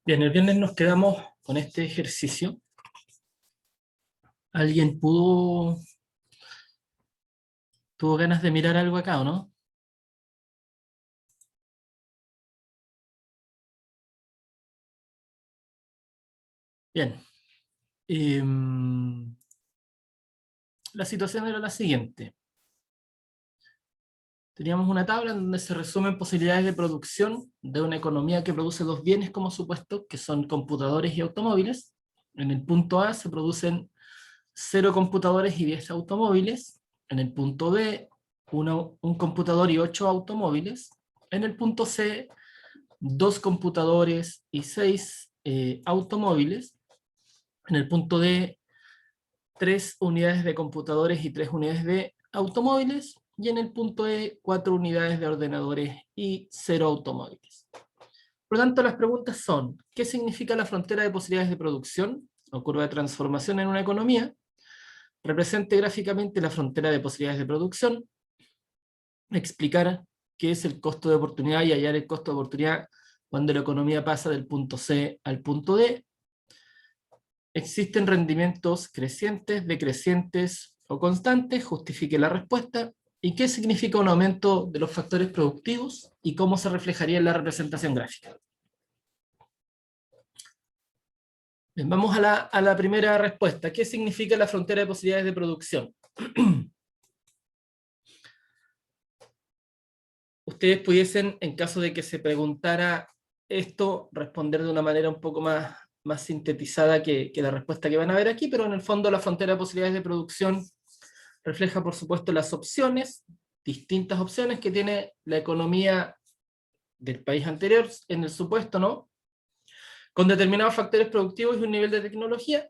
Bien, el viernes nos quedamos con este ejercicio. ¿Alguien tuvo ganas de mirar algo acá o no? Bien. La situación era la siguiente. Teníamos una tabla en donde se resumen posibilidades de producción de una economía que produce dos bienes como supuesto, que son computadores y automóviles. En el punto A se producen 0 computadores y 10 automóviles. En el punto B, un computador y 8 automóviles. En el punto C, 2 computadores y 6 automóviles. En el punto D, 3 unidades de computadores y 3 unidades de automóviles. Y en el punto E, 4 unidades de ordenadores y 0 automóviles. Por lo tanto, las preguntas son: ¿qué significa la frontera de posibilidades de producción o curva de transformación en una economía? Represente gráficamente la frontera de posibilidades de producción. Explicar qué es el costo de oportunidad y hallar el costo de oportunidad cuando la economía pasa del punto C al punto D. ¿Existen rendimientos crecientes, decrecientes o constantes? Justifique la respuesta. ¿Y qué significa un aumento de los factores productivos? ¿Y cómo se reflejaría en la representación gráfica? Bien, vamos a la primera respuesta. ¿Qué significa la frontera de posibilidades de producción? Ustedes pudiesen, en caso de que se preguntara esto, responder de una manera un poco más sintetizada que la respuesta que van a ver aquí, pero en el fondo la frontera de posibilidades de producción refleja, por supuesto, las opciones, distintas opciones que tiene la economía del país anterior, en el supuesto, ¿no? Con determinados factores productivos y un nivel de tecnología,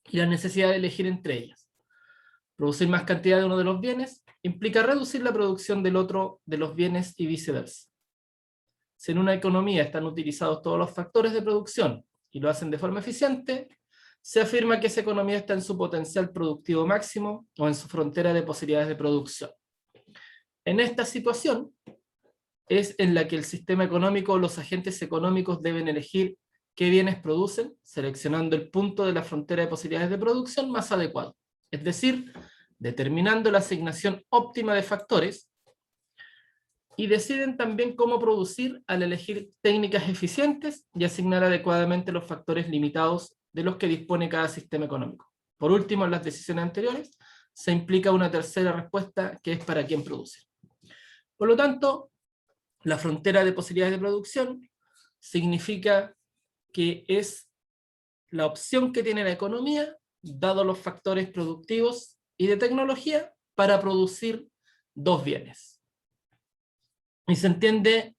y la necesidad de elegir entre ellas. Producir más cantidad de uno de los bienes implica reducir la producción del otro de los bienes y viceversa. Si en una economía están utilizados todos los factores de producción y lo hacen de forma eficiente, se afirma que esa economía está en su potencial productivo máximo o en su frontera de posibilidades de producción. En esta situación es en la que el sistema económico o los agentes económicos deben elegir qué bienes producen, seleccionando el punto de la frontera de posibilidades de producción más adecuado, es decir, determinando la asignación óptima de factores, y deciden también cómo producir al elegir técnicas eficientes y asignar adecuadamente los factores limitados de los que dispone cada sistema económico. Por último, en las decisiones anteriores se implica una tercera respuesta, que es para quién producir. Por lo tanto, la frontera de posibilidades de producción significa que es la opción que tiene la economía, dado los factores productivos y de tecnología, para producir dos bienes. Y se entiende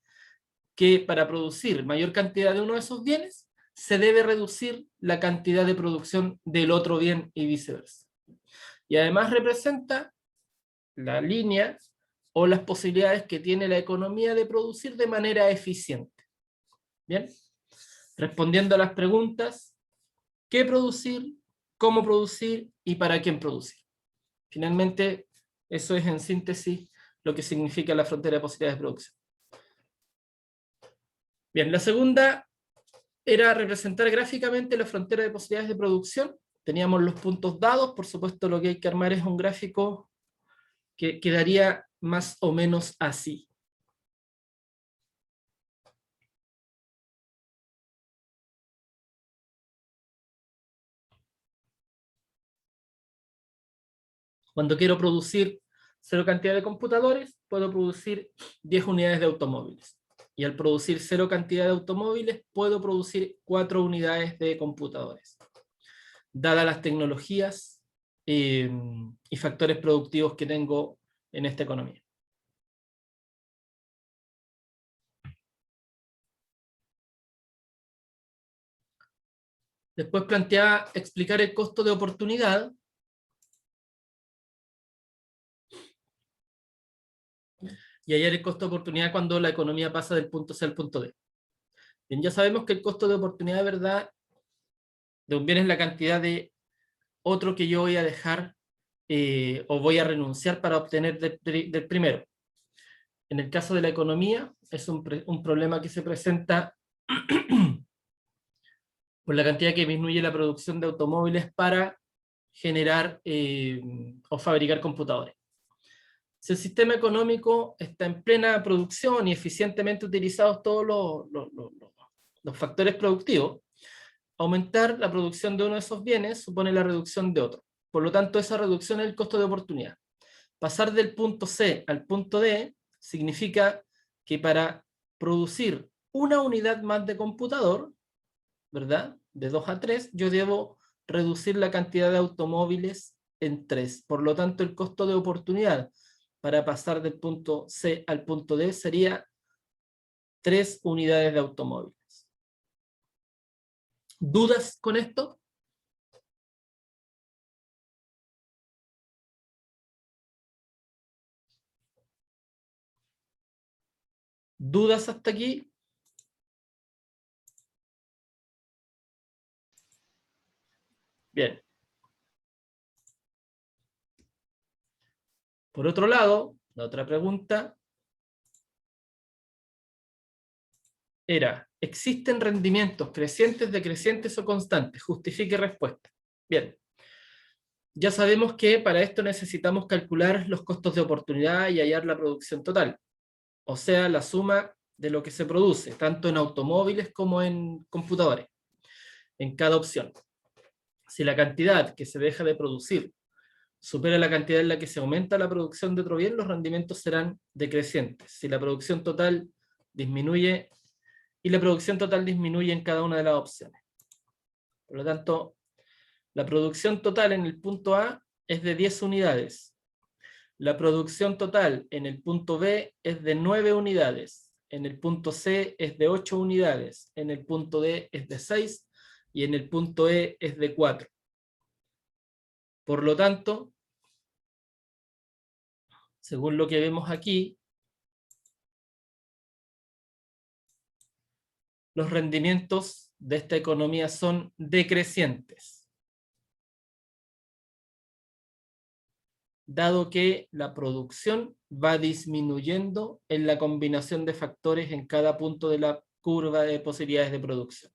que para producir mayor cantidad de uno de esos bienes, se debe reducir la cantidad de producción del otro bien y viceversa. Y además representa la línea o las posibilidades que tiene la economía de producir de manera eficiente. Bien, respondiendo a las preguntas: ¿qué producir? ¿Cómo producir? ¿Y para quién producir? Finalmente, eso es en síntesis lo que significa la frontera de posibilidades de producción. Bien, la segunda era representar gráficamente la frontera de posibilidades de producción. Teníamos los puntos dados, por supuesto lo que hay que armar es un gráfico que quedaría más o menos así. Cuando quiero producir 0 cantidad de computadores, puedo producir 10 unidades de automóviles. Y al producir 0 cantidad de automóviles, puedo producir 4 unidades de computadores. Dadas las tecnologías y factores productivos que tengo en esta economía. Después planteaba explicar el costo de oportunidad. Y hallar el costo de oportunidad cuando la economía pasa del punto C al punto D. Bien, ya sabemos que el costo de oportunidad de verdad de un bien es la cantidad de otro que yo voy a dejar o voy a renunciar para obtener del primero. En el caso de la economía, es un problema que se presenta por la cantidad que disminuye la producción de automóviles para generar o fabricar computadores. Si el sistema económico está en plena producción y eficientemente utilizados todos los factores productivos, aumentar la producción de uno de esos bienes supone la reducción de otro. Por lo tanto, esa reducción es el costo de oportunidad. Pasar del punto C al punto D significa que para producir una unidad más de computador, ¿verdad? De 2 a 3, yo debo reducir la cantidad de automóviles en 3. Por lo tanto, el costo de oportunidad para pasar del punto C al punto D sería 3 unidades de automóviles. ¿Dudas con esto? ¿Dudas hasta aquí? Bien. Por otro lado, la otra pregunta era, ¿existen rendimientos crecientes, decrecientes o constantes? Justifique respuesta. Bien. Ya sabemos que para esto necesitamos calcular los costos de oportunidad y hallar la producción total. O sea, la suma de lo que se produce, tanto en automóviles como en computadores, en cada opción. Si la cantidad que se deja de producir supera la cantidad en la que se aumenta la producción de otro bien, los rendimientos serán decrecientes. Si la producción total disminuye, y la producción total disminuye en cada una de las opciones. Por lo tanto, la producción total en el punto A es de 10 unidades. La producción total en el punto B es de 9 unidades. En el punto C es de 8 unidades. En el punto D es de 6. Y en el punto E es de 4. Por lo tanto, según lo que vemos aquí, los rendimientos de esta economía son decrecientes, dado que la producción va disminuyendo en la combinación de factores en cada punto de la curva de posibilidades de producción.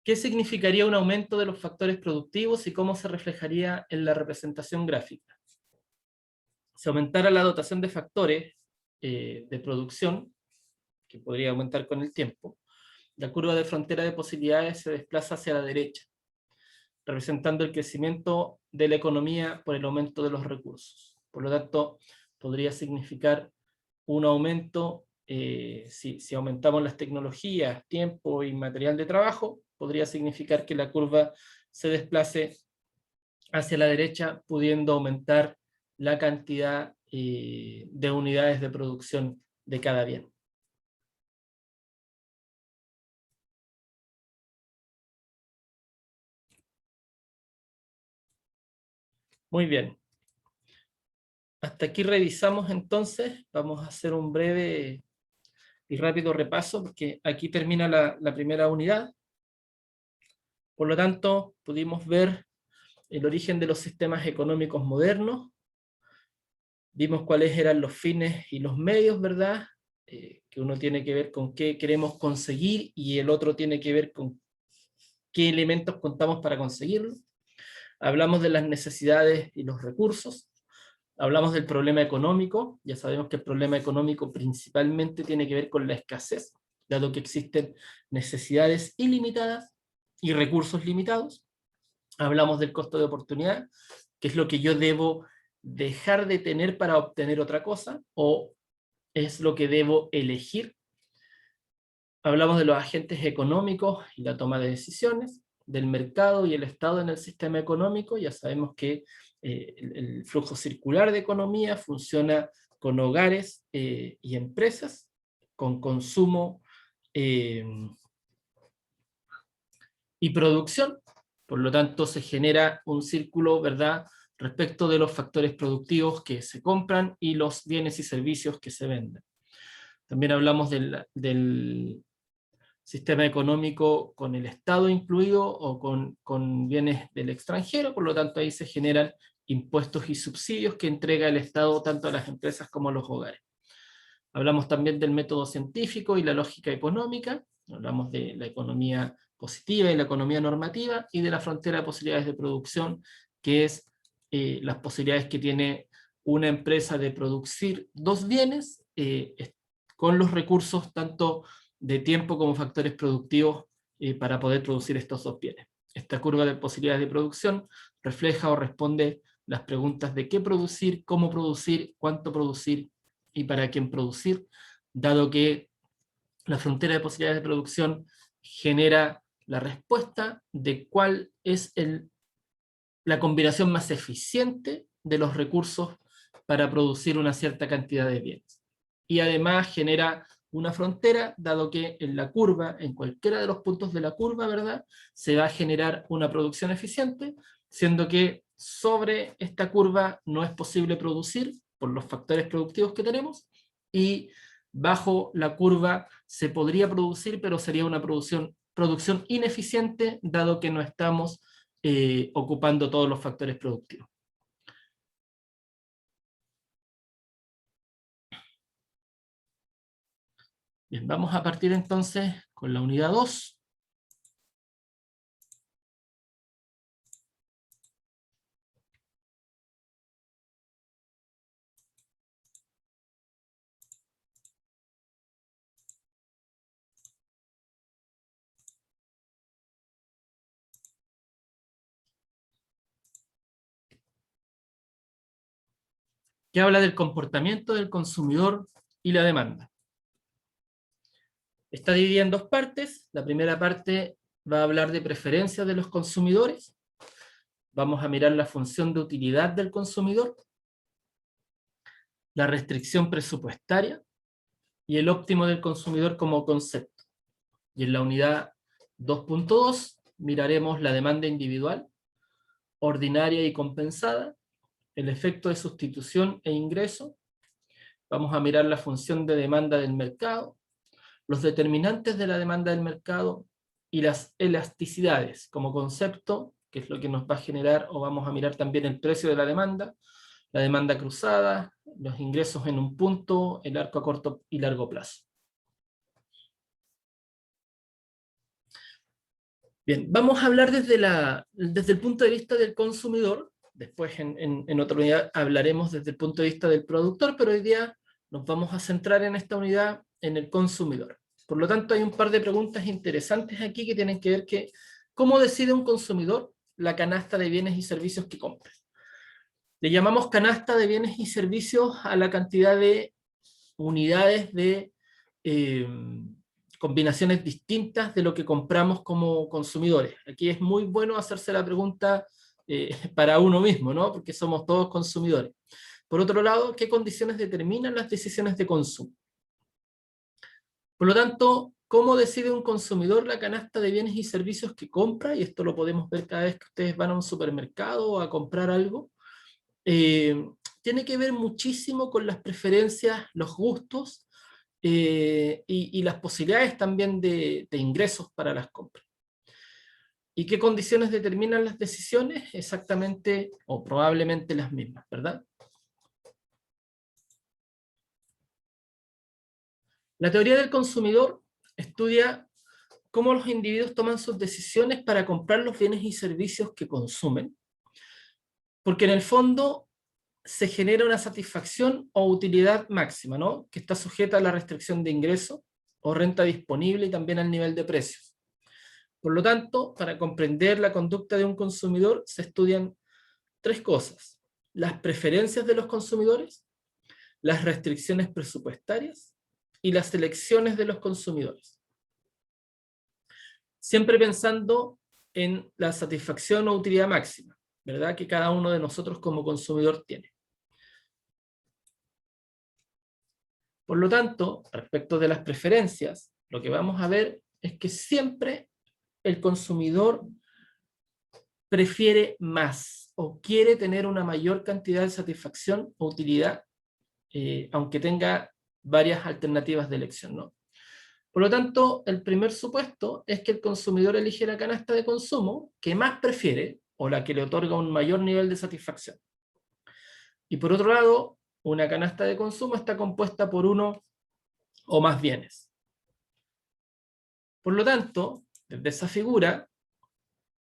¿Qué significaría un aumento de los factores productivos y cómo se reflejaría en la representación gráfica? Si aumentara la dotación de factores de producción, que podría aumentar con el tiempo, la curva de frontera de posibilidades se desplaza hacia la derecha, representando el crecimiento de la economía por el aumento de los recursos. Por lo tanto, podría significar un aumento, si aumentamos las tecnologías, tiempo y material de trabajo, podría significar que la curva se desplace hacia la derecha, pudiendo aumentar la cantidad de unidades de producción de cada bien. Muy bien. Hasta aquí revisamos entonces. Vamos a hacer un breve y rápido repaso, porque aquí termina la primera unidad. Por lo tanto, pudimos ver el origen de los sistemas económicos modernos, vimos cuáles eran los fines y los medios, ¿verdad? Que uno tiene que ver con qué queremos conseguir y el otro tiene que ver con qué elementos contamos para conseguirlo. Hablamos de las necesidades y los recursos, hablamos del problema económico, ya sabemos que el problema económico principalmente tiene que ver con la escasez, dado que existen necesidades ilimitadas y recursos limitados. Hablamos del costo de oportunidad, que es lo que yo debo dejar de tener para obtener otra cosa, o es lo que debo elegir. Hablamos de los agentes económicos y la toma de decisiones, del mercado y el Estado en el sistema económico. Ya sabemos que el flujo circular de economía funciona con hogares y empresas, con consumo y producción. Por lo tanto, se genera un círculo, ¿verdad?, respecto de los factores productivos que se compran y los bienes y servicios que se venden. También hablamos del sistema económico con el Estado incluido o con bienes del extranjero, por lo tanto ahí se generan impuestos y subsidios que entrega el Estado tanto a las empresas como a los hogares. Hablamos también del método científico y la lógica económica, hablamos de la economía positiva y la economía normativa, y de la frontera de posibilidades de producción, que es las posibilidades que tiene una empresa de producir dos bienes con los recursos tanto de tiempo como factores productivos para poder producir estos dos bienes. Esta curva de posibilidades de producción refleja o responde las preguntas de qué producir, cómo producir, cuánto producir y para quién producir, dado que la frontera de posibilidades de producción genera la respuesta de cuál es la combinación más eficiente de los recursos para producir una cierta cantidad de bienes. Y además genera una frontera, dado que en la curva, en cualquiera de los puntos de la curva, ¿verdad?, se va a generar una producción eficiente, siendo que sobre esta curva no es posible producir por los factores productivos que tenemos, y bajo la curva se podría producir, pero sería una producción ineficiente, dado que no estamos ocupando todos los factores productivos. Bien, vamos a partir entonces con la unidad 2. Que habla del comportamiento del consumidor y la demanda. Está dividida en dos partes. La primera parte va a hablar de preferencias de los consumidores. Vamos a mirar la función de utilidad del consumidor, la restricción presupuestaria y el óptimo del consumidor como concepto. Y en la unidad 2.2 miraremos la demanda individual, ordinaria y compensada, el efecto de sustitución e ingreso. Vamos a mirar la función de demanda del mercado, los determinantes de la demanda del mercado y las elasticidades como concepto, que es lo que nos va a generar, o vamos a mirar también el precio de la demanda cruzada, los ingresos en un punto, el arco a corto y largo plazo. Bien, vamos a hablar desde el punto de vista del consumidor. Después en otra unidad hablaremos desde el punto de vista del productor, pero hoy día nos vamos a centrar en esta unidad en el consumidor. Por lo tanto, hay un par de preguntas interesantes aquí que tienen que ver que cómo decide un consumidor la canasta de bienes y servicios que compra. Le llamamos canasta de bienes y servicios a la cantidad de unidades de combinaciones distintas de lo que compramos como consumidores. Aquí es muy bueno hacerse la pregunta para uno mismo, ¿no?, porque somos todos consumidores. Por otro lado, ¿qué condiciones determinan las decisiones de consumo? Por lo tanto, ¿cómo decide un consumidor la canasta de bienes y servicios que compra? Y esto lo podemos ver cada vez que ustedes van a un supermercado o a comprar algo. Tiene que ver muchísimo con las preferencias, los gustos y las posibilidades también de ingresos para las compras. ¿Y qué condiciones determinan las decisiones? Exactamente o probablemente las mismas, ¿verdad? La teoría del consumidor estudia cómo los individuos toman sus decisiones para comprar los bienes y servicios que consumen, porque en el fondo se genera una satisfacción o utilidad máxima, ¿no?, que está sujeta a la restricción de ingreso o renta disponible y también al nivel de precios. Por lo tanto, para comprender la conducta de un consumidor se estudian tres cosas: las preferencias de los consumidores, las restricciones presupuestarias y las elecciones de los consumidores. Siempre pensando en la satisfacción o utilidad máxima, ¿verdad?, que cada uno de nosotros como consumidor tiene. Por lo tanto, respecto de las preferencias, lo que vamos a ver es que siempre el consumidor prefiere más o quiere tener una mayor cantidad de satisfacción o utilidad, aunque tenga varias alternativas de elección, ¿no? Por lo tanto, el primer supuesto es que el consumidor elige la canasta de consumo que más prefiere o la que le otorga un mayor nivel de satisfacción. Y por otro lado, una canasta de consumo está compuesta por uno o más bienes. Por lo tanto, desde esa figura,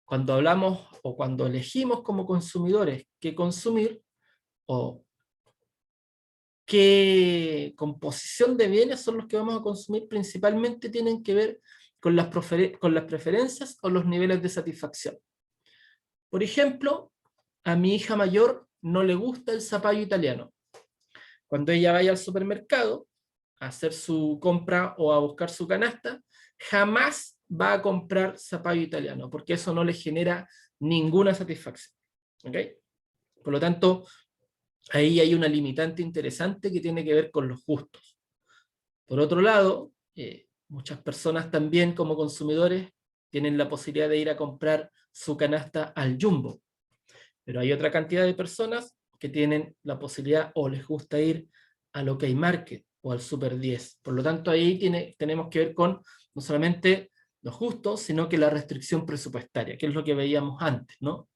cuando hablamos o cuando elegimos como consumidores qué consumir o qué composición de bienes son los que vamos a consumir, principalmente tienen que ver con las preferencias o los niveles de satisfacción. Por ejemplo, a mi hija mayor no le gusta el zapallo italiano. Cuando ella vaya al supermercado a hacer su compra o a buscar su canasta, jamás va a comprar zapallo italiano, porque eso no le genera ninguna satisfacción. ¿Ok? Por lo tanto, ahí hay una limitante interesante que tiene que ver con los gustos. Por otro lado, muchas personas también como consumidores tienen la posibilidad de ir a comprar su canasta al Jumbo, pero hay otra cantidad de personas que tienen la posibilidad o les gusta ir al OK Market o al Super 10. Por lo tanto, ahí tenemos que ver con no solamente los gustos, sino que la restricción presupuestaria, que es lo que veíamos antes, ¿no?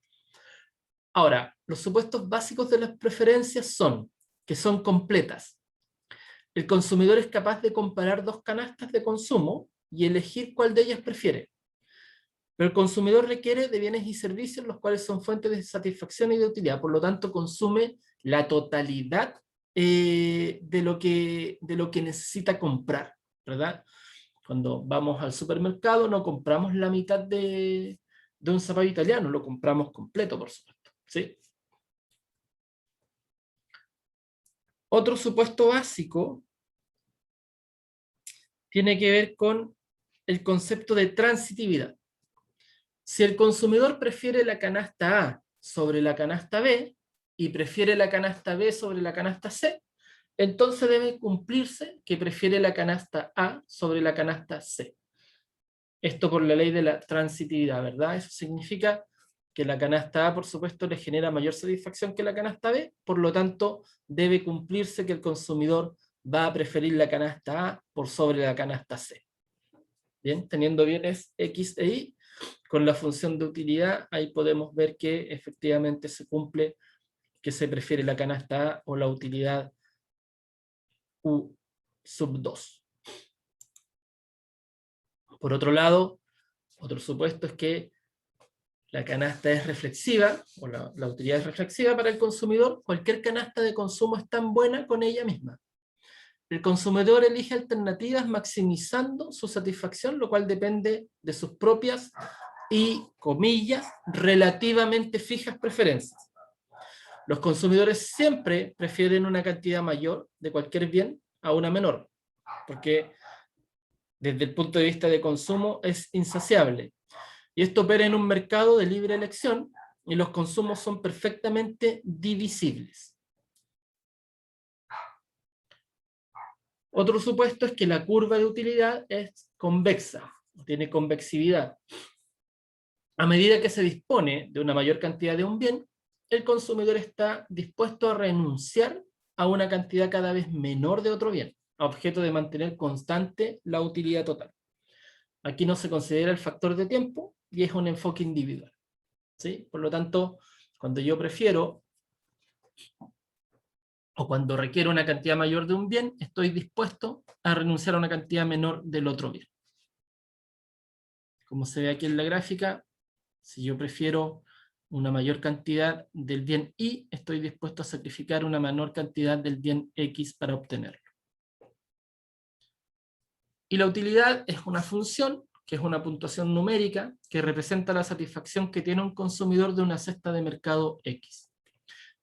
Ahora, los supuestos básicos de las preferencias son que son completas. El consumidor es capaz de comparar dos canastas de consumo y elegir cuál de ellas prefiere. Pero el consumidor requiere de bienes y servicios los cuales son fuentes de satisfacción y de utilidad. Por lo tanto, consume la totalidad de lo que necesita comprar, ¿verdad? Cuando vamos al supermercado no compramos la mitad de un zapallo italiano, lo compramos completo, por supuesto, ¿sí? Otro supuesto básico tiene que ver con el concepto de transitividad. Si el consumidor prefiere la canasta A sobre la canasta B y prefiere la canasta B sobre la canasta C, entonces debe cumplirse que prefiere la canasta A sobre la canasta C. Esto por la ley de la transitividad, ¿verdad? Eso significa que la canasta A, por supuesto, le genera mayor satisfacción que la canasta B, por lo tanto, debe cumplirse que el consumidor va a preferir la canasta A por sobre la canasta C. Bien, teniendo bienes X e Y, con la función de utilidad, ahí podemos ver que efectivamente se cumple que se prefiere la canasta A o la utilidad U sub 2. Por otro lado, otro supuesto es que la canasta es reflexiva, o la utilidad es reflexiva para el consumidor. Cualquier canasta de consumo es tan buena con ella misma. El consumidor elige alternativas maximizando su satisfacción, lo cual depende de sus propias y, comillas, relativamente fijas preferencias. Los consumidores siempre prefieren una cantidad mayor de cualquier bien a una menor, porque desde el punto de vista de consumo es insaciable. Y esto opera en un mercado de libre elección y los consumos son perfectamente divisibles. Otro supuesto es que la curva de utilidad es convexa, tiene convexividad. A medida que se dispone de una mayor cantidad de un bien, el consumidor está dispuesto a renunciar a una cantidad cada vez menor de otro bien, a objeto de mantener constante la utilidad total. Aquí no se considera el factor de tiempo y es un enfoque individual, ¿sí? Por lo tanto, cuando yo prefiero o cuando requiero una cantidad mayor de un bien, estoy dispuesto a renunciar a una cantidad menor del otro bien. Como se ve aquí en la gráfica, si yo prefiero una mayor cantidad del bien Y, estoy dispuesto a sacrificar una menor cantidad del bien X para obtenerlo. Y la utilidad es una función, que es una puntuación numérica, que representa la satisfacción que tiene un consumidor de una cesta de mercado X.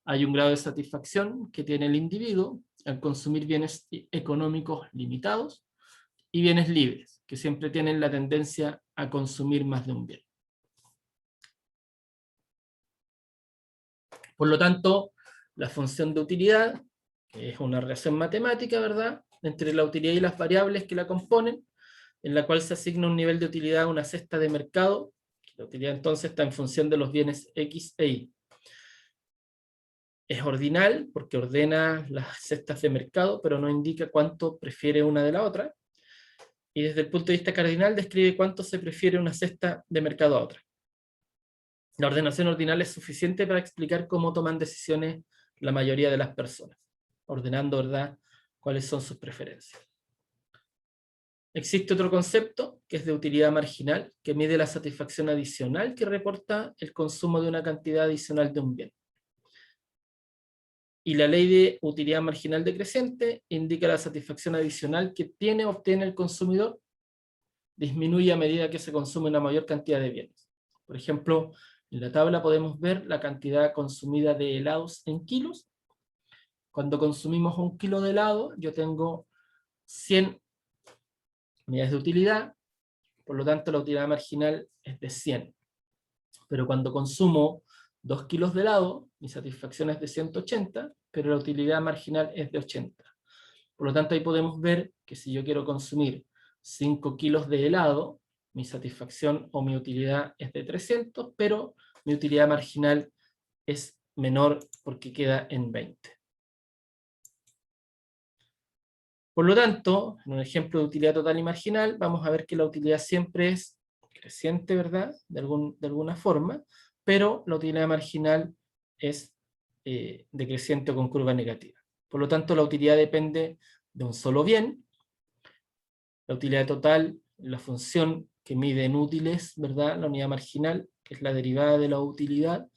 Hay un grado de satisfacción que tiene el individuo al consumir bienes económicos limitados y bienes libres, que siempre tienen la tendencia a consumir más de un bien. Por lo tanto, la función de utilidad, que es una relación matemática, ¿verdad?, entre la utilidad y las variables que la componen, en la cual se asigna un nivel de utilidad a una cesta de mercado. La utilidad entonces está en función de los bienes X e Y. Es ordinal porque ordena las cestas de mercado, pero no indica cuánto prefiere una de la otra. Y desde el punto de vista cardinal describe cuánto se prefiere una cesta de mercado a otra. La ordenación ordinal es suficiente para explicar cómo toman decisiones la mayoría de las personas, ordenando, ¿verdad?, cuáles son sus preferencias. Existe otro concepto, que es de utilidad marginal, que mide la satisfacción adicional que reporta el consumo de una cantidad adicional de un bien. Y la ley de utilidad marginal decreciente indica la satisfacción adicional que obtiene el consumidor, disminuye a medida que se consume una mayor cantidad de bienes. Por ejemplo, en la tabla podemos ver la cantidad consumida de helados en kilos. Cuando consumimos 1 kilo de helado, yo tengo 100 unidades de utilidad, por lo tanto la utilidad marginal es de 100. Pero cuando consumo 2 kilos de helado, mi satisfacción es de 180, pero la utilidad marginal es de 80. Por lo tanto, ahí podemos ver que si yo quiero consumir 5 kilos de helado, mi satisfacción o mi utilidad es de 300, pero mi utilidad marginal es menor porque queda en 20. Por lo tanto, en un ejemplo de utilidad total y marginal, vamos a ver que la utilidad siempre es creciente, ¿verdad?, de alguna forma, pero la utilidad marginal es decreciente o con curva negativa. Por lo tanto, la utilidad depende de un solo bien. La utilidad total, la función que mide en útiles, ¿verdad?, la unidad marginal, que es la derivada de la utilidad,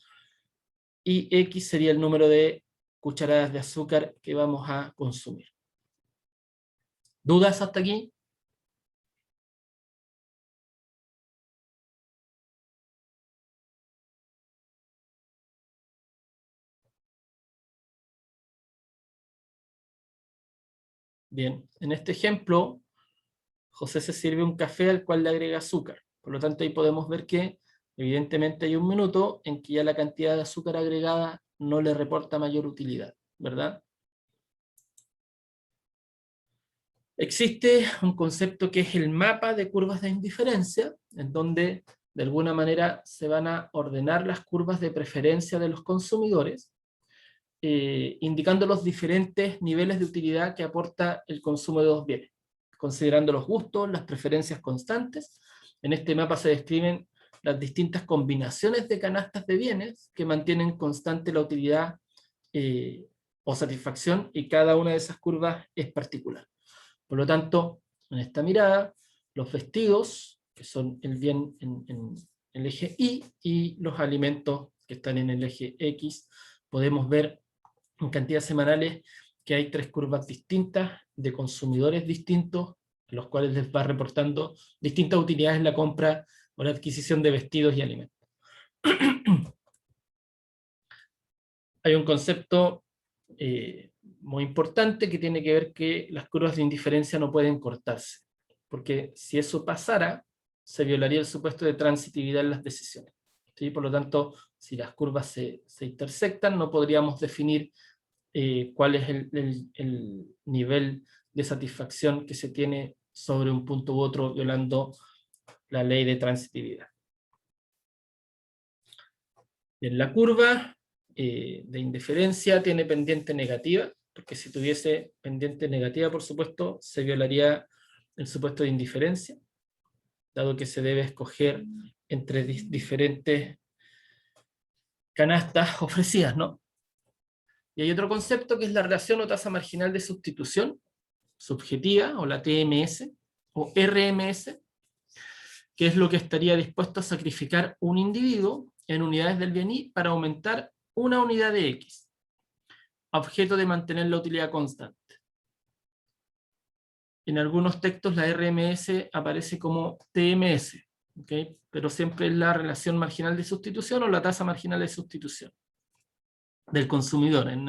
y X sería el número de cucharadas de azúcar que vamos a consumir. ¿Dudas hasta aquí? Bien, en este ejemplo, José se sirve un café al cual le agrega azúcar. Por lo tanto, ahí podemos ver que evidentemente hay un minuto en que ya la cantidad de azúcar agregada no le reporta mayor utilidad, ¿verdad? Existe un concepto que es el mapa de curvas de indiferencia, en donde de alguna manera se van a ordenar las curvas de preferencia de los consumidores, indicando los diferentes niveles de utilidad que aporta el consumo de dos bienes, considerando los gustos, las preferencias constantes. En este mapa se describen las distintas combinaciones de canastas de bienes que mantienen constante la utilidad o satisfacción, y cada una de esas curvas es particular. Por lo tanto, en esta mirada, los vestidos, que son el bien en el eje Y, y los alimentos que están en el eje X, podemos ver en cantidades semanales que hay 3 curvas distintas de consumidores distintos, los cuales les va reportando distintas utilidades en la compra o la adquisición de vestidos y alimentos. Hay un concepto muy importante que tiene que ver que las curvas de indiferencia no pueden cortarse, porque si eso pasara, se violaría el supuesto de transitividad en las decisiones, ¿sí? Por lo tanto, si las curvas se intersectan, no podríamos definir cuál es el nivel de satisfacción que se tiene sobre un punto u otro, violando la ley de transitividad. En la curva de indiferencia tiene pendiente negativa, porque si tuviese pendiente negativa, por supuesto, se violaría el supuesto de indiferencia, dado que se debe escoger entre diferentes canastas ofrecidas, ¿no? Y hay otro concepto que es la relación o tasa marginal de sustitución subjetiva, o la TMS, o RMS, que es lo que estaría dispuesto a sacrificar un individuo en unidades del bien Y para aumentar una unidad de X, objeto de mantener la utilidad constante. En algunos textos la RMS aparece como TMS, ¿okay? Pero siempre es la relación marginal de sustitución o la tasa marginal de sustitución del consumidor. En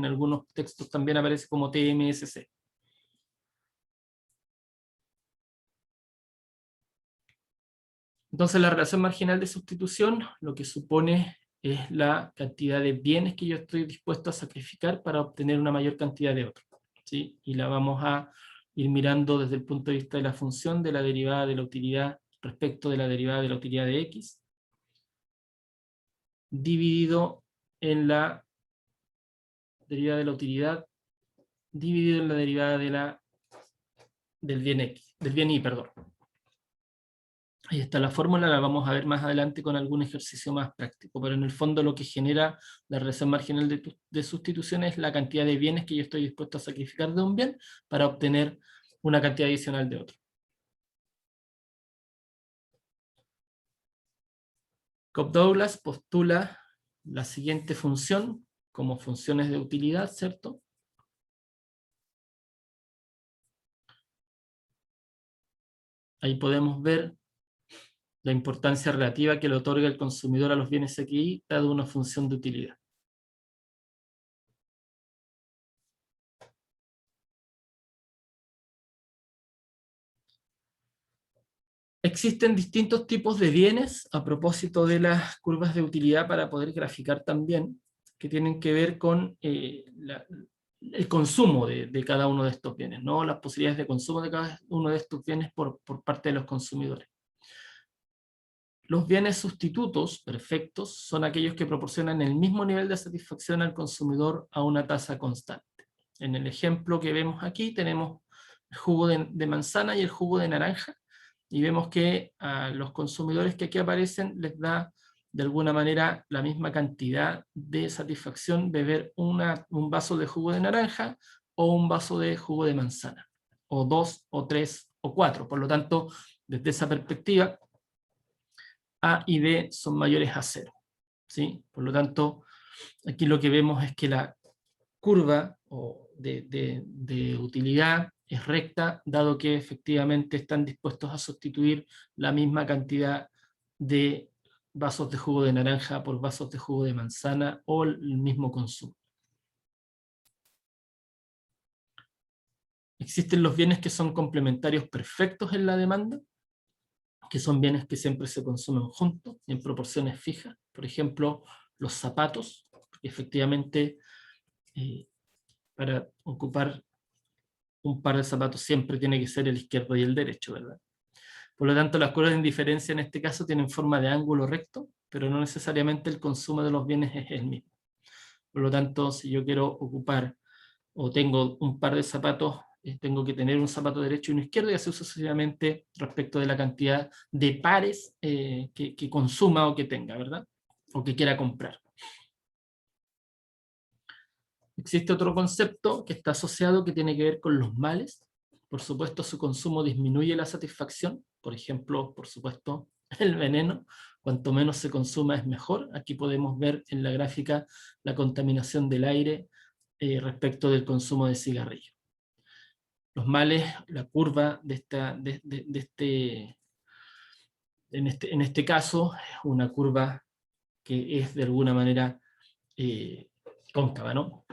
algunos textos también aparece como TMSC. Entonces la relación marginal de sustitución lo que supone es la cantidad de bienes que yo estoy dispuesto a sacrificar para obtener una mayor cantidad de otros, ¿sí? Y la vamos a ir mirando desde el punto de vista de la función de la derivada de la utilidad respecto de la derivada de la utilidad de X, dividido en la derivada de la utilidad dividido en la derivada del bien X, del bien Y, perdón. Ahí está la fórmula, la vamos a ver más adelante con algún ejercicio más práctico, pero en el fondo lo que genera la relación marginal de sustitución es la cantidad de bienes que yo estoy dispuesto a sacrificar de un bien para obtener una cantidad adicional de otro. Cobb-Douglas postula la siguiente función como funciones de utilidad, ¿cierto? Ahí podemos ver la importancia relativa que le otorga el consumidor a los bienes XY dado una función de utilidad. Existen distintos tipos de bienes a propósito de las curvas de utilidad para poder graficar también, que tienen que ver con el consumo de cada uno de estos bienes, ¿no? Las posibilidades de consumo de cada uno de estos bienes por parte de los consumidores. Los bienes sustitutos perfectos son aquellos que proporcionan el mismo nivel de satisfacción al consumidor a una tasa constante. En el ejemplo que vemos aquí tenemos el jugo de manzana y el jugo de naranja, y vemos que a los consumidores que aquí aparecen les da de alguna manera la misma cantidad de satisfacción beber un vaso de jugo de naranja o un vaso de jugo de manzana, o 2, o 3, o 4. Por lo tanto, desde esa perspectiva, A y B son mayores a 0. ¿Sí? Por lo tanto, aquí lo que vemos es que la curva de utilidad es recta, dado que efectivamente están dispuestos a sustituir la misma cantidad de vasos de jugo de naranja por vasos de jugo de manzana o el mismo consumo. Existen los bienes que son complementarios perfectos en la demanda, que son bienes que siempre se consumen juntos y en proporciones fijas. Por ejemplo, los zapatos, porque efectivamente para ocupar un par de zapatos siempre tiene que ser el izquierdo y el derecho, ¿verdad? Por lo tanto, las curvas de indiferencia en este caso tienen forma de ángulo recto, pero no necesariamente el consumo de los bienes es el mismo. Por lo tanto, si yo quiero ocupar o tengo un par de zapatos, tengo que tener un zapato derecho y uno izquierdo, y así sucesivamente respecto de la cantidad de pares que consuma o que tenga, ¿verdad? O que quiera comprar. Existe otro concepto que está asociado que tiene que ver con los males. Por supuesto, su consumo disminuye la satisfacción. Por ejemplo, por supuesto, el veneno. Cuanto menos se consuma es mejor. Aquí podemos ver en la gráfica la contaminación del aire respecto del consumo de cigarrillos. Los males, la curva en este caso, es una curva que es de alguna manera cóncava, ¿no?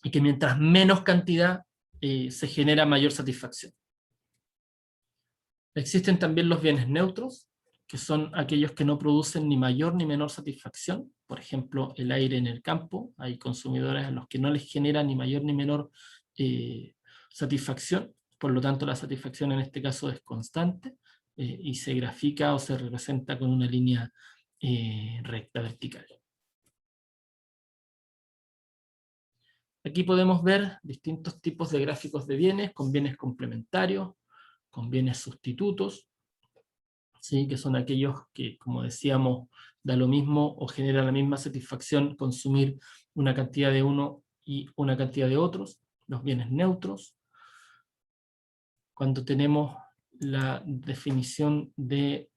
Y que mientras menos cantidad se genera mayor satisfacción. Existen también los bienes neutros, que son aquellos que no producen ni mayor ni menor satisfacción. Por ejemplo, el aire en el campo. Hay consumidores a los que no les genera ni mayor ni menor satisfacción. Por lo tanto, la satisfacción en este caso es constante y se grafica o se representa con una línea recta vertical. Aquí podemos ver distintos tipos de gráficos de bienes, con bienes complementarios, con bienes sustitutos, ¿sí? Que son aquellos que, como decíamos, da lo mismo o genera la misma satisfacción consumir una cantidad de uno y una cantidad de otros. Los bienes neutros, cuando tenemos la definición de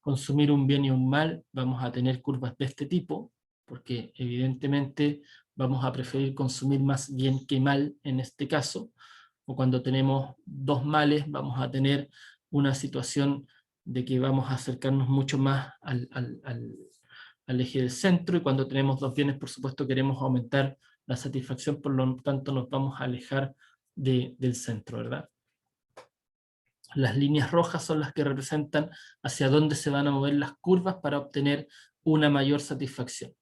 consumir un bien y un mal, vamos a tener curvas de este tipo, porque evidentemente vamos a preferir consumir más bien que mal en este caso, o cuando tenemos dos males vamos a tener una situación de que vamos a acercarnos mucho más al eje del centro, y cuando tenemos dos bienes, por supuesto, queremos aumentar la satisfacción, por lo tanto nos vamos a alejar del centro, ¿verdad? Las líneas rojas son las que representan hacia dónde se van a mover las curvas para obtener una mayor satisfacción.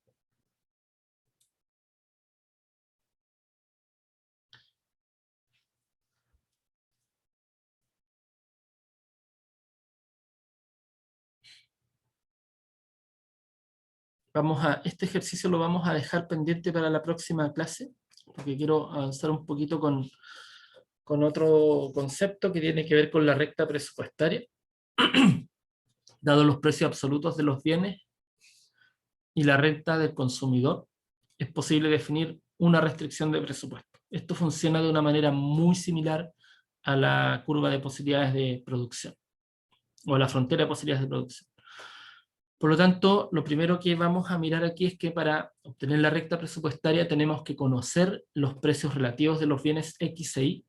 Este ejercicio lo vamos a dejar pendiente para la próxima clase, porque quiero avanzar un poquito con otro concepto que tiene que ver con la recta presupuestaria. Dado los precios absolutos de los bienes y la renta del consumidor, es posible definir una restricción de presupuesto. Esto funciona de una manera muy similar a la curva de posibilidades de producción, o a la frontera de posibilidades de producción. Por lo tanto, lo primero que vamos a mirar aquí es que para obtener la recta presupuestaria tenemos que conocer los precios relativos de los bienes X e Y,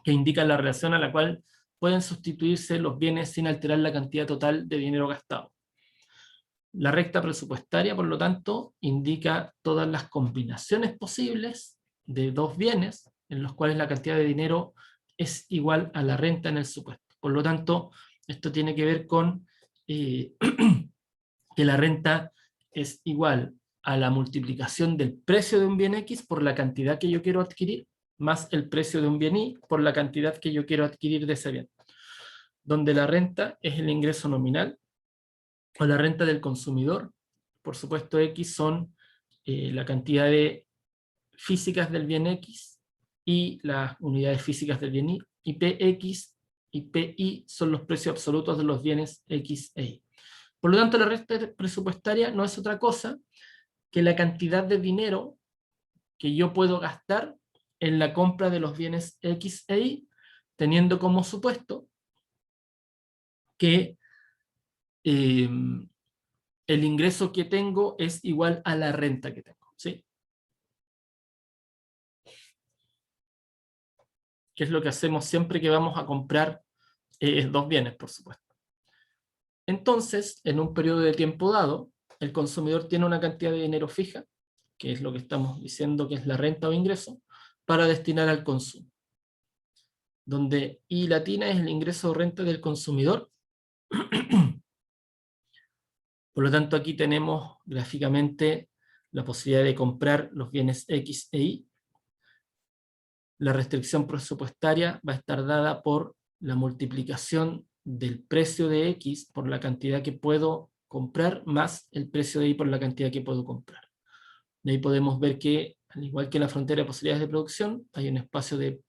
que indican la relación a la cual pueden sustituirse los bienes sin alterar la cantidad total de dinero gastado. La recta presupuestaria, por lo tanto, indica todas las combinaciones posibles de dos bienes en los cuales la cantidad de dinero es igual a la renta en el supuesto. Por lo tanto, esto tiene que ver con que la renta es igual a la multiplicación del precio de un bien X por la cantidad que yo quiero adquirir, más el precio de un bien Y por la cantidad que yo quiero adquirir de ese bien. Donde la renta es el ingreso nominal, o la renta del consumidor. Por supuesto, X son la cantidad de físicas del bien X y las unidades físicas del bien Y, y PX y PY son los precios absolutos de los bienes X e Y. Por lo tanto, la recta presupuestaria no es otra cosa que la cantidad de dinero que yo puedo gastar en la compra de los bienes X e Y, teniendo como supuesto que el ingreso que tengo es igual a la renta que tengo, ¿sí? Que es lo que hacemos siempre que vamos a comprar dos bienes, por supuesto. Entonces, en un periodo de tiempo dado, el consumidor tiene una cantidad de dinero fija, que es lo que estamos diciendo que es la renta o ingreso, para destinar al consumo. Donde I latina es el ingreso o renta del consumidor. Por lo tanto, aquí tenemos gráficamente la posibilidad de comprar los bienes X e Y. La restricción presupuestaria va a estar dada por la multiplicación del precio de X por la cantidad que puedo comprar más el precio de Y por la cantidad que puedo comprar. De ahí podemos ver que, al igual que en la frontera de posibilidades de producción, hay un espacio de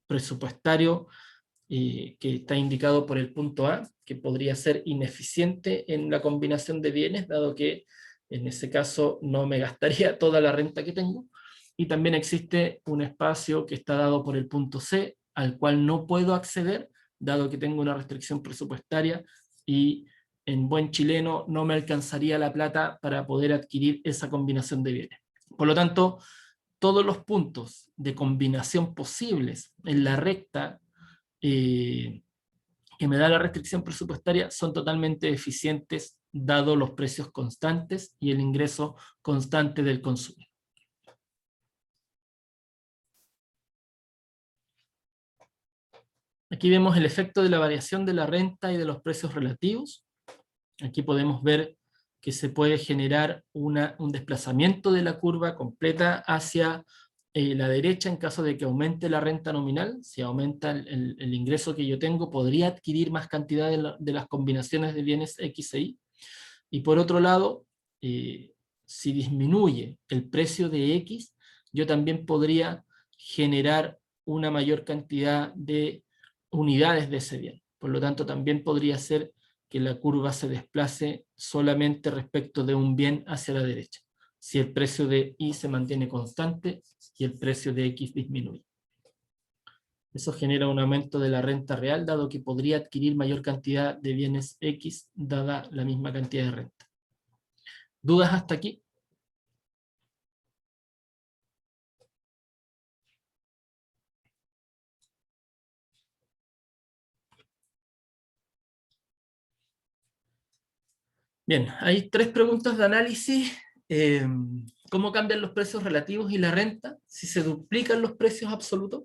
presupuestario que está indicado por el punto A, que podría ser ineficiente en la combinación de bienes, dado que en ese caso no me gastaría toda la renta que tengo. Y también existe un espacio que está dado por el punto C, al cual no puedo acceder, dado que tengo una restricción presupuestaria y en buen chileno no me alcanzaría la plata para poder adquirir esa combinación de bienes. Por lo tanto, todos los puntos de combinación posibles en la recta que me da la restricción presupuestaria son totalmente eficientes dado los precios constantes y el ingreso constante del consumo. Aquí vemos el efecto de la variación de la renta y de los precios relativos. Aquí podemos ver que se puede generar un desplazamiento de la curva completa hacia la derecha en caso de que aumente la renta nominal. Si aumenta el ingreso que yo tengo, podría adquirir más cantidad de las combinaciones de bienes X e Y. Y por otro lado, si disminuye el precio de X, yo también podría generar una mayor cantidad de unidades de ese bien. Por lo tanto, también podría ser que la curva se desplace solamente respecto de un bien hacia la derecha, si el precio de Y se mantiene constante y el precio de X disminuye. Eso genera un aumento de la renta real, dado que podría adquirir mayor cantidad de bienes X, dada la misma cantidad de renta. ¿Dudas hasta aquí? Bien, hay tres preguntas de análisis. ¿Cómo cambian los precios relativos y la renta si se duplican los precios absolutos?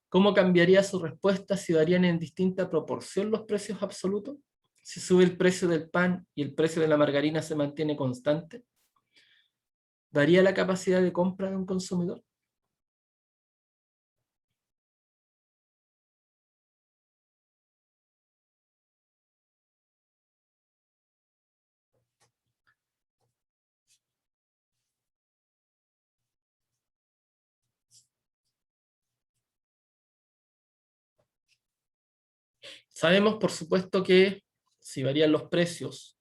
¿Cómo cambiaría su respuesta si varían en distinta proporción los precios absolutos? Si sube el precio del pan y el precio de la margarina se mantiene constante, ¿varía la capacidad de compra de un consumidor? Sabemos, por supuesto, que si varían los precios,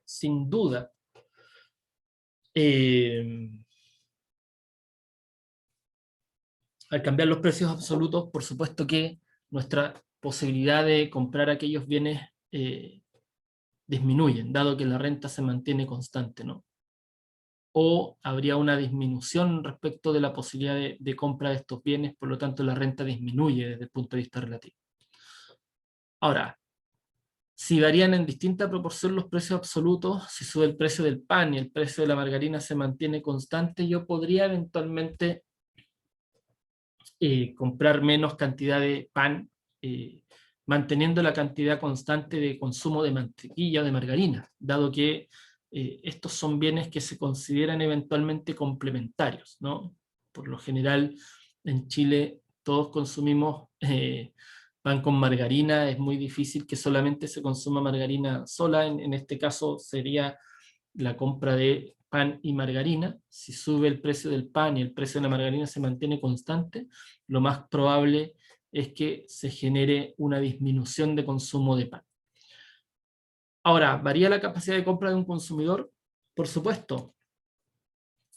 sin duda, al cambiar los precios absolutos, por supuesto que nuestra posibilidad de comprar aquellos bienes disminuyen, dado que la renta se mantiene constante, ¿no? O habría una disminución respecto de la posibilidad de compra de estos bienes, por lo tanto la renta disminuye desde el punto de vista relativo. Ahora, si varían en distinta proporción los precios absolutos, si sube el precio del pan y el precio de la margarina se mantiene constante, yo podría eventualmente comprar menos cantidad de pan, manteniendo la cantidad constante de consumo de mantequilla o de margarina, dado que estos son bienes que se consideran eventualmente complementarios, ¿no? Por lo general, en Chile todos consumimos pan con margarina, es muy difícil que solamente se consuma margarina sola, en este caso sería la compra de pan y margarina. Si sube el precio del pan y el precio de la margarina se mantiene constante, lo más probable es que se genere una disminución de consumo de pan. Ahora, ¿varía la capacidad de compra de un consumidor? Por supuesto,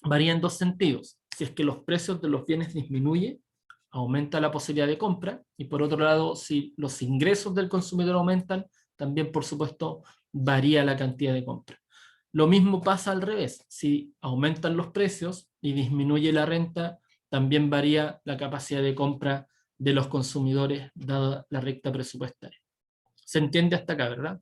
varía en dos sentidos. Si es que los precios de los bienes disminuyen, aumenta la posibilidad de compra, y por otro lado, si los ingresos del consumidor aumentan, también por supuesto varía la cantidad de compra. Lo mismo pasa al revés, si aumentan los precios y disminuye la renta, también varía la capacidad de compra de los consumidores dada la recta presupuestaria. ¿Se entiende hasta acá, verdad?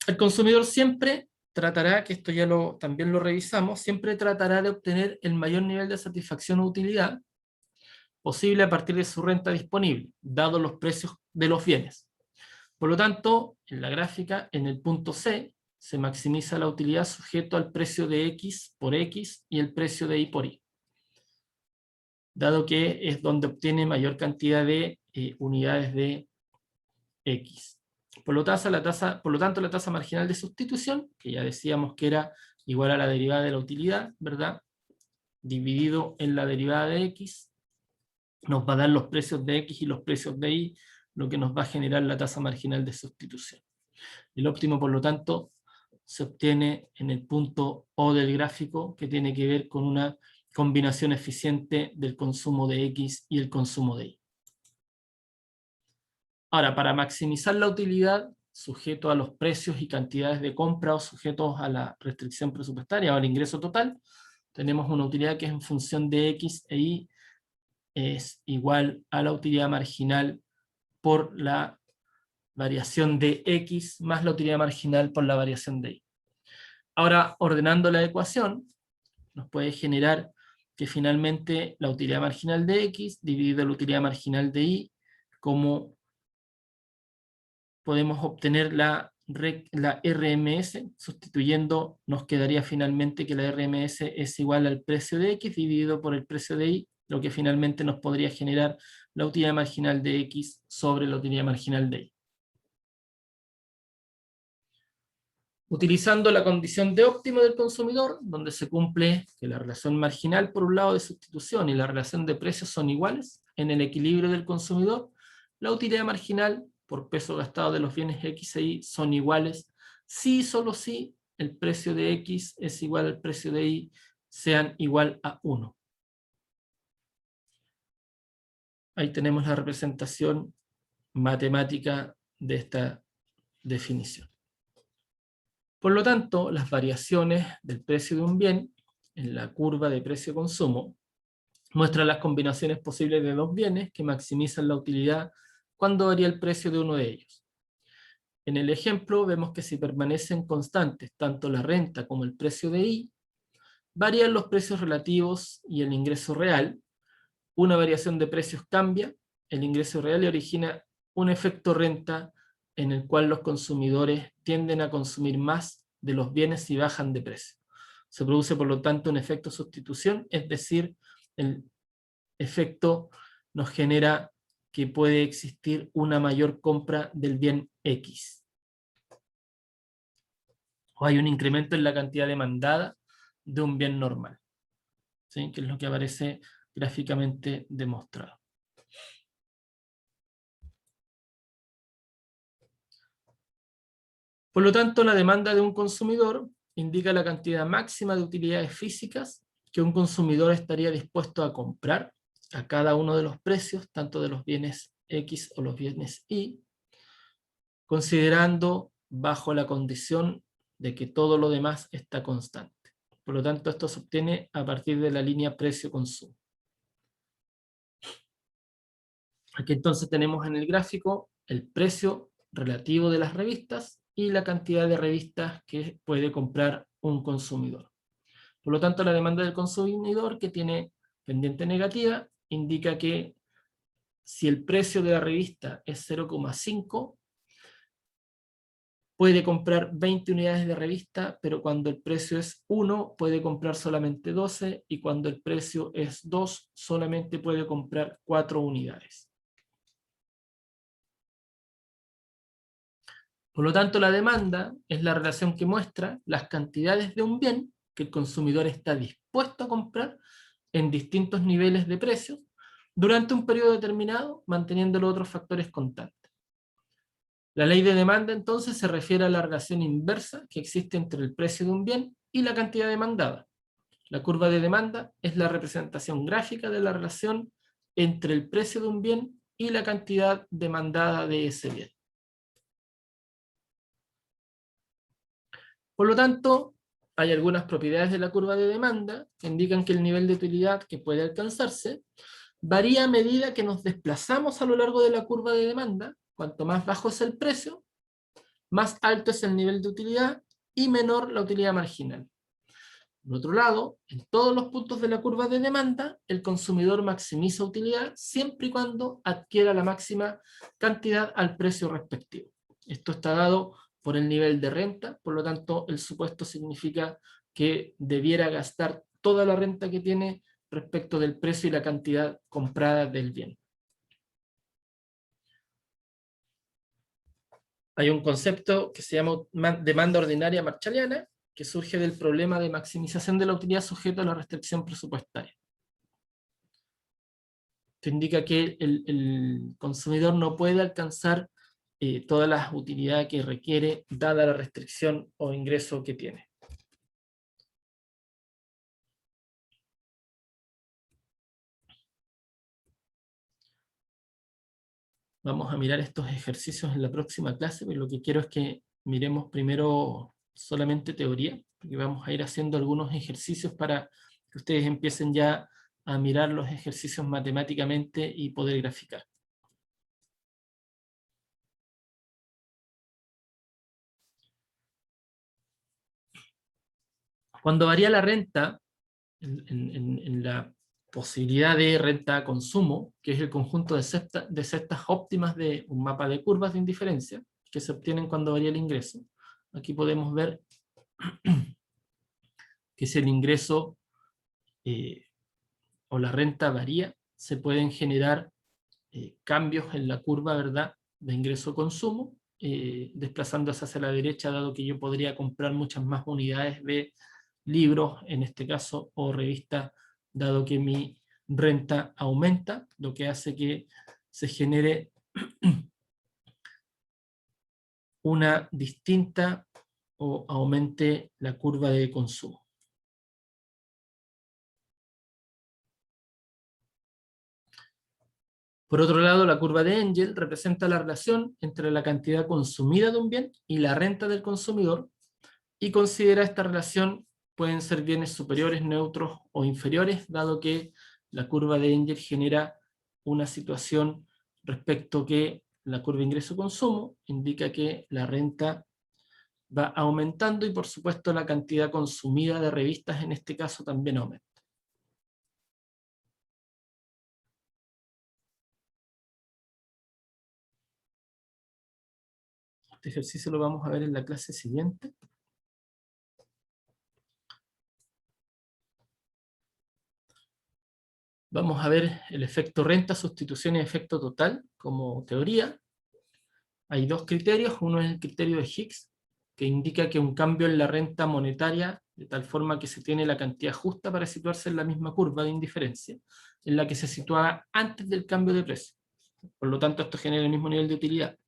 El consumidor siempre tratará, que esto ya también lo revisamos, siempre tratará de obtener el mayor nivel de satisfacción o utilidad posible a partir de su renta disponible, dados los precios de los bienes. Por lo tanto, en la gráfica, en el punto C, se maximiza la utilidad sujeto al precio de X por X y el precio de Y por Y, dado que es donde obtiene mayor cantidad de unidades de X. Por lo tanto, la tasa marginal de sustitución, que ya decíamos que era igual a la derivada de la utilidad, ¿verdad? Dividido en la derivada de X, nos va a dar los precios de X y los precios de Y, lo que nos va a generar la tasa marginal de sustitución. El óptimo, por lo tanto, se obtiene en el punto O del gráfico, que tiene que ver con una combinación eficiente del consumo de X y el consumo de Y. Ahora, para maximizar la utilidad, sujeto a los precios y cantidades de compra o sujetos a la restricción presupuestaria o al ingreso total, tenemos una utilidad que es en función de X e Y es igual a la utilidad marginal por la variación de X más la utilidad marginal por la variación de Y. Ahora, ordenando la ecuación, nos puede generar que finalmente la utilidad marginal de X dividido la utilidad marginal de Y, como podemos obtener la RMS, sustituyendo nos quedaría finalmente que la RMS es igual al precio de X dividido por el precio de Y, lo que finalmente nos podría generar la utilidad marginal de X sobre la utilidad marginal de Y. Utilizando la condición de óptimo del consumidor, donde se cumple que la relación marginal por un lado de sustitución y la relación de precios son iguales en el equilibrio del consumidor, la utilidad marginal por peso gastado de los bienes X e Y son iguales si y solo si el precio de X es igual al precio de Y, sean igual a 1. Ahí tenemos la representación matemática de esta definición. Por lo tanto, las variaciones del precio de un bien en la curva de precio-consumo muestran las combinaciones posibles de dos bienes que maximizan la utilidad cuando varía el precio de uno de ellos. En el ejemplo vemos que si permanecen constantes tanto la renta como el precio de Y, varían los precios relativos y el ingreso real. Una variación de precios cambia el ingreso real y origina un efecto renta en el cual los consumidores tienden a consumir más de los bienes si bajan de precio. Se produce por lo tanto un efecto sustitución, es decir, el efecto nos genera que puede existir una mayor compra del bien X. O hay un incremento en la cantidad demandada de un bien normal, ¿sí? Que es lo que aparece gráficamente demostrado. Por lo tanto, la demanda de un consumidor indica la cantidad máxima de utilidades físicas que un consumidor estaría dispuesto a comprar a cada uno de los precios, tanto de los bienes X o los bienes Y, considerando bajo la condición de que todo lo demás está constante. Por lo tanto, esto se obtiene a partir de la línea precio-consumo. Aquí entonces tenemos en el gráfico el precio relativo de las revistas y la cantidad de revistas que puede comprar un consumidor. Por lo tanto, la demanda del consumidor, que tiene pendiente negativa, indica que si el precio de la revista es 0,5, puede comprar 20 unidades de revista, pero cuando el precio es 1, puede comprar solamente 12, y cuando el precio es 2, solamente puede comprar 4 unidades. Por lo tanto, la demanda es la relación que muestra las cantidades de un bien que el consumidor está dispuesto a comprar en distintos niveles de precios durante un periodo determinado, manteniendo los otros factores constantes. La ley de demanda entonces se refiere a la relación inversa que existe entre el precio de un bien y la cantidad demandada. La curva de demanda es la representación gráfica de la relación entre el precio de un bien y la cantidad demandada de ese bien. Por lo tanto, hay algunas propiedades de la curva de demanda que indican que el nivel de utilidad que puede alcanzarse varía a medida que nos desplazamos a lo largo de la curva de demanda. Cuanto más bajo es el precio, más alto es el nivel de utilidad y menor la utilidad marginal. Por otro lado, en todos los puntos de la curva de demanda, el consumidor maximiza utilidad siempre y cuando adquiera la máxima cantidad al precio respectivo. Esto está dado por el nivel de renta, por lo tanto, el supuesto significa que debiera gastar toda la renta que tiene respecto del precio y la cantidad comprada del bien. Hay un concepto que se llama demanda ordinaria marshalliana, que surge del problema de maximización de la utilidad sujeto a la restricción presupuestaria. Esto indica que el consumidor no puede alcanzar todas las utilidades que requiere, dada la restricción o ingreso que tiene. Vamos a mirar estos ejercicios en la próxima clase, pero lo que quiero es que miremos primero solamente teoría, porque vamos a ir haciendo algunos ejercicios para que ustedes empiecen ya a mirar los ejercicios matemáticamente y poder graficar. Cuando varía la renta, en la posibilidad de renta a consumo, que es el conjunto de cestas óptimas de un mapa de curvas de indiferencia, que se obtienen cuando varía el ingreso. Aquí podemos ver que si el ingreso o la renta varía, se pueden generar cambios en la curva, ¿verdad?, de ingreso-consumo, desplazándose hacia la derecha, dado que yo podría comprar muchas más unidades de libros, en este caso, o revistas, dado que mi renta aumenta, lo que hace que se genere una distinta o aumente la curva de consumo. Por otro lado, la curva de Engel representa la relación entre la cantidad consumida de un bien y la renta del consumidor, y considera esta relación pueden ser bienes superiores, neutros o inferiores, dado que la curva de Engel genera una situación respecto que la curva ingreso-consumo indica que la renta va aumentando y por supuesto la cantidad consumida de revistas en este caso también aumenta. Este ejercicio lo vamos a ver en la clase siguiente. Vamos a ver el efecto renta, sustitución y efecto total como teoría. Hay dos criterios. Uno es el criterio de Higgs, que indica que un cambio en la renta monetaria, de tal forma que se tiene la cantidad justa para situarse en la misma curva de indiferencia, en la que se situaba antes del cambio de precio. Por lo tanto, esto genera el mismo nivel de utilidad.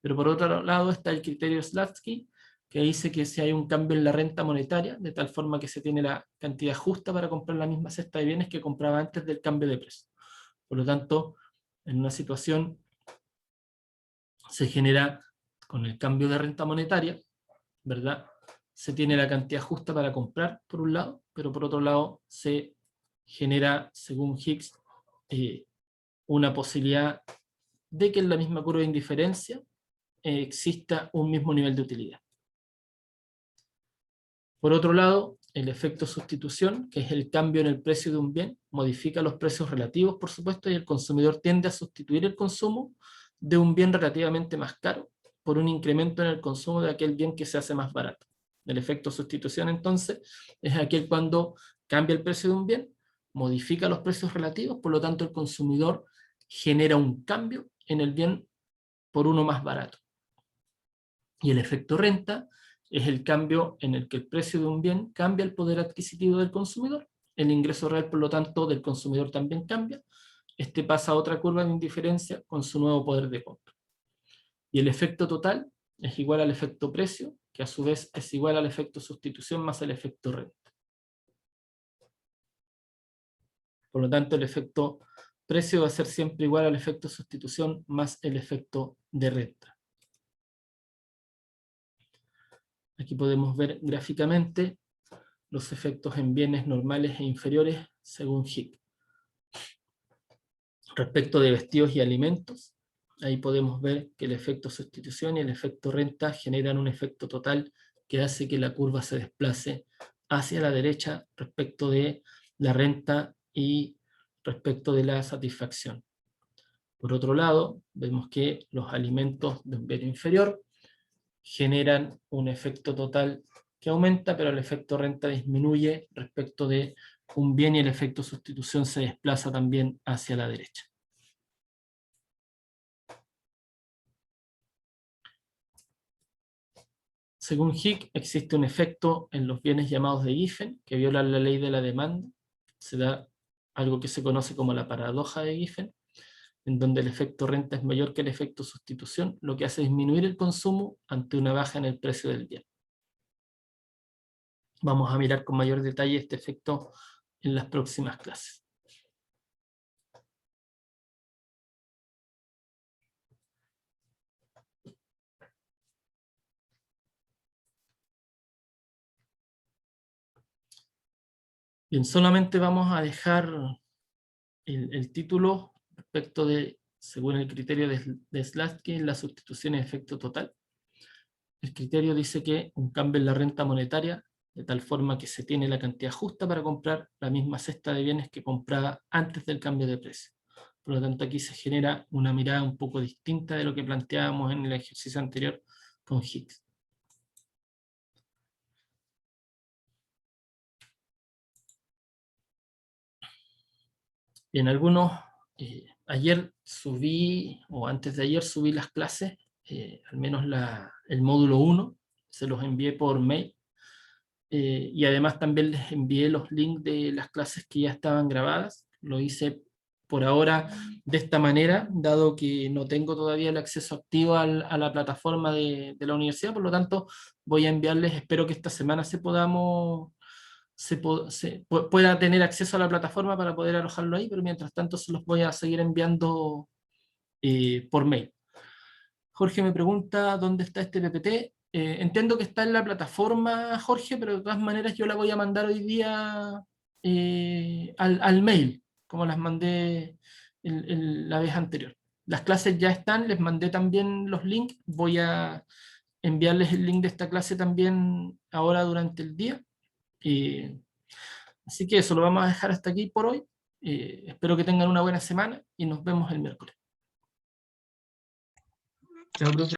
Pero por otro lado está el criterio Slutsky, que dice que si hay un cambio en la renta monetaria, de tal forma que se tiene la cantidad justa para comprar la misma cesta de bienes que compraba antes del cambio de precio. Por lo tanto, en una situación se genera, con el cambio de renta monetaria, ¿verdad? Se tiene la cantidad justa para comprar, por un lado, pero por otro lado se genera, según Hicks, una posibilidad de que en la misma curva de indiferencia exista un mismo nivel de utilidad. Por otro lado, el efecto sustitución, que es el cambio en el precio de un bien, modifica los precios relativos, por supuesto, y el consumidor tiende a sustituir el consumo de un bien relativamente más caro por un incremento en el consumo de aquel bien que se hace más barato. El efecto sustitución, entonces, es aquel cuando cambia el precio de un bien, modifica los precios relativos, por lo tanto el consumidor genera un cambio en el bien por uno más barato. Y el efecto renta es el cambio en el que el precio de un bien cambia el poder adquisitivo del consumidor. El ingreso real, por lo tanto, del consumidor también cambia. Este pasa a otra curva de indiferencia con su nuevo poder de compra. Y el efecto total es igual al efecto precio, que a su vez es igual al efecto sustitución más el efecto renta. Por lo tanto, el efecto precio va a ser siempre igual al efecto sustitución más el efecto de renta. Aquí podemos ver gráficamente los efectos en bienes normales e inferiores según Hicks. Respecto de vestidos y alimentos, ahí podemos ver que el efecto sustitución y el efecto renta generan un efecto total que hace que la curva se desplace hacia la derecha respecto de la renta y respecto de la satisfacción. Por otro lado, vemos que los alimentos de un bien inferior generan un efecto total que aumenta, pero el efecto renta disminuye respecto de un bien y el efecto sustitución se desplaza también hacia la derecha. Según Hicks, existe un efecto en los bienes llamados de Giffen que violan la ley de la demanda. Se da algo que se conoce como la paradoja de Giffen, en donde el efecto renta es mayor que el efecto sustitución, lo que hace disminuir el consumo ante una baja en el precio del bien. Vamos a mirar con mayor detalle este efecto en las próximas clases. Bien, solamente vamos a dejar el título respecto de, según el criterio de Slutsky, la sustitución es efecto total. El criterio dice que un cambio en la renta monetaria, de tal forma que se tiene la cantidad justa para comprar la misma cesta de bienes que compraba antes del cambio de precio. Por lo tanto, aquí se genera una mirada un poco distinta de lo que planteábamos en el ejercicio anterior con Hicks. En algunos, ayer subí, o antes de ayer subí las clases, al menos el módulo 1, se los envié por mail, y además también les envié los links de las clases que ya estaban grabadas. Lo hice por ahora de esta manera, dado que no tengo todavía el acceso activo a la plataforma de la universidad, por lo tanto voy a enviarles, espero que esta semana pueda tener acceso a la plataforma para poder alojarlo ahí, pero mientras tanto se los voy a seguir enviando por mail. Jorge me pregunta dónde está este PPT. Entiendo que está en la plataforma, Jorge, pero de todas maneras yo la voy a mandar hoy día al mail, como las mandé la vez anterior. Las clases ya están, les mandé también los links, voy a enviarles el link de esta clase también ahora durante el día. Así que eso lo vamos a dejar hasta aquí por hoy. Espero que tengan una buena semana y nos vemos el miércoles. Chao, profe.